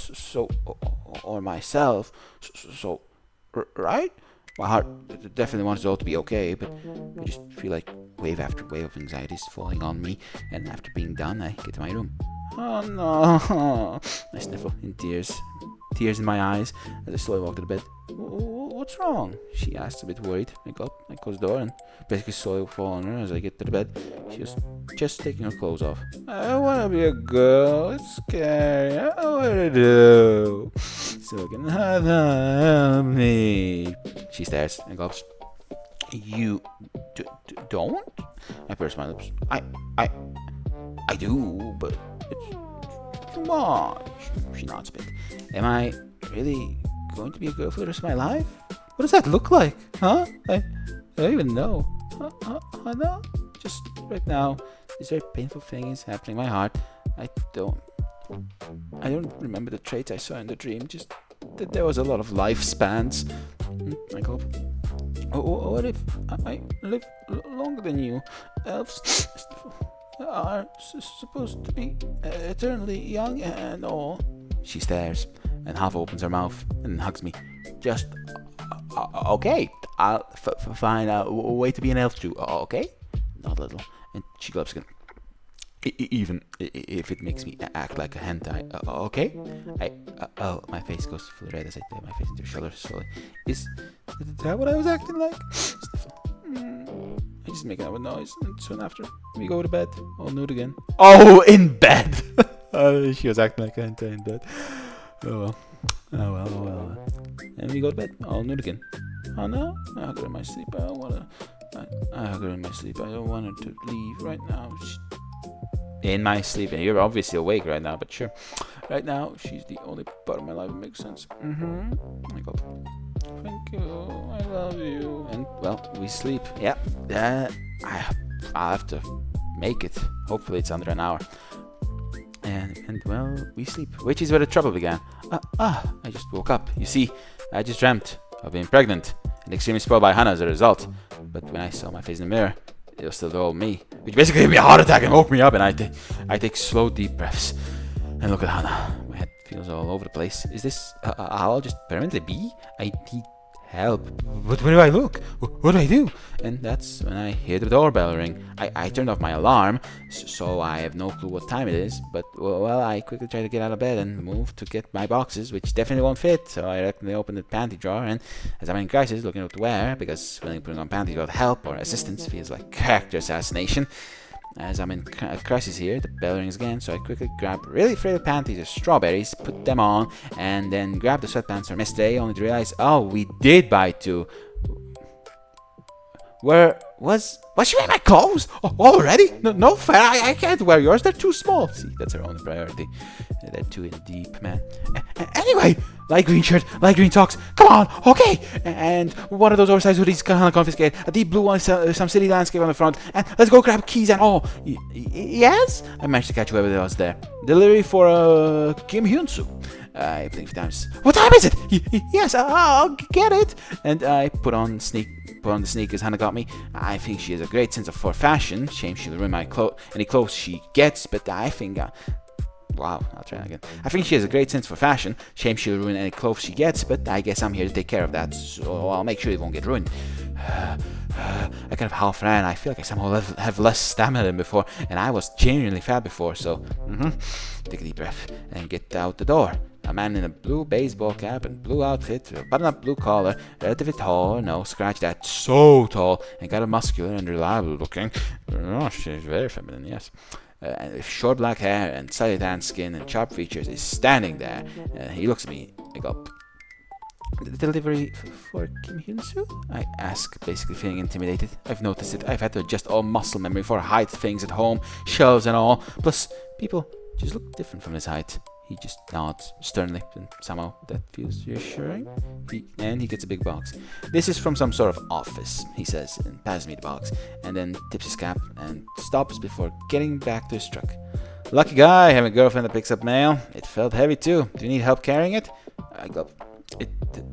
or myself, so right? My heart definitely wants it all to be okay, but I just feel like wave after wave of anxiety is falling on me, and after being done, I get to my room. Oh no! I sniffle in tears in my eyes as I slowly walk to the bed. What's wrong? She asks, a bit worried. I close the door and basically slowly fall on her as I get to the bed. She was just taking her clothes off. I want to be a girl. It's scary. I don't know what to do. So can help me. She stares and gulps. You don't? I purse my lips. I do, but it's too much. She nods a bit. Am I really going to be a girl for the rest of my life? What does that look like? Huh? I don't even know. No? Just right now, this very painful thing is happening in my heart. I don't remember the traits I saw in the dream, just that there was a lot of lifespans. I go, what if I live longer than you? Elves are supposed to be eternally young and all. She stares and half opens her mouth and hugs me. Just Okay, I'll find a way to be an elf too. Okay, not little. And she gloves again. Even if it makes me act like a hentai. Okay? Oh, my face goes full red as I put my face into her shoulder slowly. Is that what I was acting like? I just make a noise, and soon after, we go to bed, all nude again. Oh, in bed! She was acting like a hentai in bed. Oh well. And we go to bed, all nude again. Oh no, I hug her in my sleep. I don't wanna. I hug her in my sleep. I don't want her to leave right now. In my sleep, and you're obviously awake right now, but sure. Right now, she's the only part of my life that makes sense. I go, thank you, I love you. And, well, we sleep. Yeah, I'll have to make it. Hopefully it's under an hour. And well, we sleep, which is where the trouble began. I just woke up. You see, I just dreamt of being pregnant and extremely spoiled by Hannah as a result. But when I saw my face in the mirror, it was still the old me, which basically gave me a heart attack and woke me up, and I take slow, deep breaths and look at Hannah. My head feels all over the place. Is this how I'll just permanently be? I need help. But where do I look? What do I do? And that's when I hear the doorbell ring. I turned off my alarm, so I have no clue what time it is. But, well, I quickly try to get out of bed and move to get my boxes, which definitely won't fit. So I reluctantly open the panty drawer, and as I'm in crisis, looking what to wear, because putting on panties without help or assistance feels like character assassination. As I'm in crisis here, the bell rings again, so I quickly grab really frail panties of strawberries, put them on, and then grab the sweatpants from yesterday, only to realize, oh, we did buy two. Where was she wearing my clothes? Oh, already? No fair, I can't wear yours, they're too small. See, that's her only priority. They're too in deep, man. Anyway, light green shirt, light green socks, come on, okay. And one of those oversized hoodies kind of confiscated, a deep blue one, some city landscape on the front, and let's go grab keys and all. Yes? I managed to catch whoever was there. Delivery for Kim Hyun-soo. I blink 3 times. What time is it? Yes, I'll get it. And I put on the sneakers Hannah got me. I think she has a great sense for fashion. Shame she'll ruin any clothes she gets, but I think... wow, I'll try again. I think she has a great sense for fashion. Shame she'll ruin any clothes she gets, but I guess I'm here to take care of that, so I'll make sure it won't get ruined. I kind of half ran. I feel like I somehow have less stamina than before, and I was genuinely fat before, so... Take a deep breath and get out the door. A man in a blue baseball cap and blue outfit, a button-up blue collar, relatively tall, no, scratch that, so tall, and kind of muscular and reliable looking. Oh, she's very feminine, yes. With short black hair and slightly tan skin and sharp features, is standing there. He looks at me. I go, the delivery for Kim Hyun-soo? I ask, basically feeling intimidated. I've noticed it. I've had to adjust all muscle memory for hide things at home, shelves and all. Plus, people just look different from his height. He just nods sternly, and somehow that feels reassuring. He gets a big box. This is from some sort of office, he says, and passes me the box, and then tips his cap and stops before getting back to his truck. Lucky guy, having a girlfriend that picks up mail. It felt heavy too. Do you need help carrying it? I go, it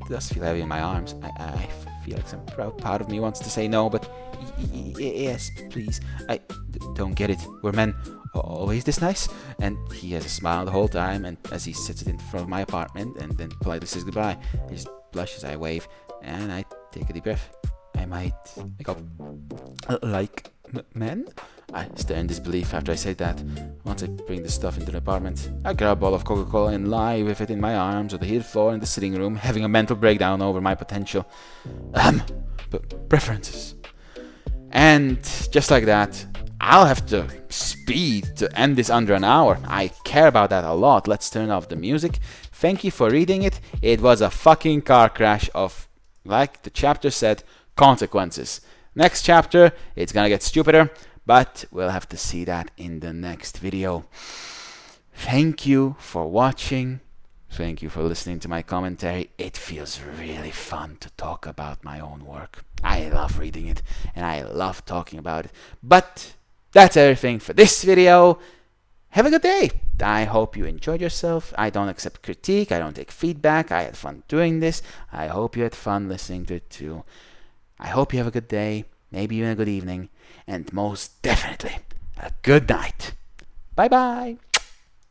does feel heavy in my arms. I feel like some proud part of me wants to say no, but yes, please. I don't get it. We're men. Always this nice? And he has a smile the whole time, and as he sits in front of my apartment and then politely says goodbye, I just blush as I wave, and I take a deep breath. I go, like men? I stare in disbelief after I say that. Once I bring the stuff into the apartment, I grab a bottle of Coca-Cola and lie with it in my arms on the heated floor in the sitting room, having a mental breakdown over my potential preferences. And just like that, I'll have to speed to end this under an hour. I care about that a lot. Let's turn off the music. Thank you for reading it. It was a fucking car crash of, like the chapter said, consequences. Next chapter, it's gonna get stupider, but we'll have to see that in the next video. Thank you for watching. Thank you for listening to my commentary. It feels really fun to talk about my own work. I love reading it, and I love talking about it. But that's everything for this video. Have a good day. I hope you enjoyed yourself. I don't accept critique. I don't take feedback. I had fun doing this. I hope you had fun listening to it too. I hope you have a good day, maybe even a good evening, and most definitely a good night. Bye-bye.